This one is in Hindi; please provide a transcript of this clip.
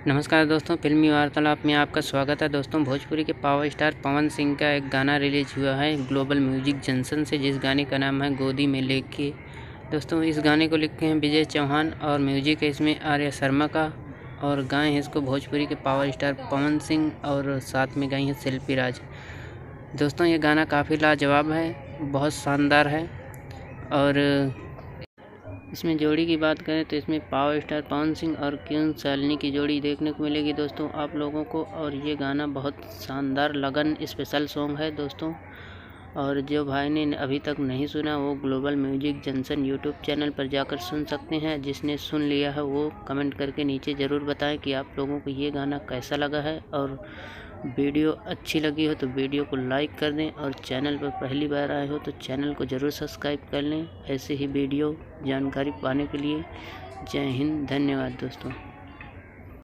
नमस्कार दोस्तों, फिल्मी वार्तालाप में आपका स्वागत है। दोस्तों, भोजपुरी के पावर स्टार पवन सिंह का एक गाना रिलीज हुआ है ग्लोबल म्यूजिक जंक्शन से, जिस गाने का नाम है गोदी में लेके। दोस्तों, इस गाने को लिखे हैं विजय चौहान और म्यूजिक है इसमें आर्या शर्मा का, और गाए हैं इसको भोजपुरी के पावर स्टार पवन सिंह और साथ में गाई हैं शिल्पी राज। दोस्तों, ये गाना काफ़ी लाजवाब है, बहुत शानदार है। और इसमें जोड़ी की बात करें तो इसमें पावर स्टार पवन सिंह और क्वीन शालिनी की जोड़ी देखने को मिलेगी दोस्तों आप लोगों को। और ये गाना बहुत शानदार लगन स्पेशल सॉन्ग है दोस्तों। और जो भाई ने अभी तक नहीं सुना वो global music junction YouTube channel पर जाकर सुन सकते हैं। जिसने सुन लिया है वो कमेंट करके नीचे ज़रूर बताएं कि आप लोगों को ये गाना कैसा लगा है। और वीडियो अच्छी लगी हो तो वीडियो को लाइक कर दें, और चैनल पर पहली बार आए हो तो चैनल को ज़रूर सब्सक्राइब कर लें ऐसे ही वीडियो जानकारी पाने के लिए। जय हिंद, धन्यवाद दोस्तों।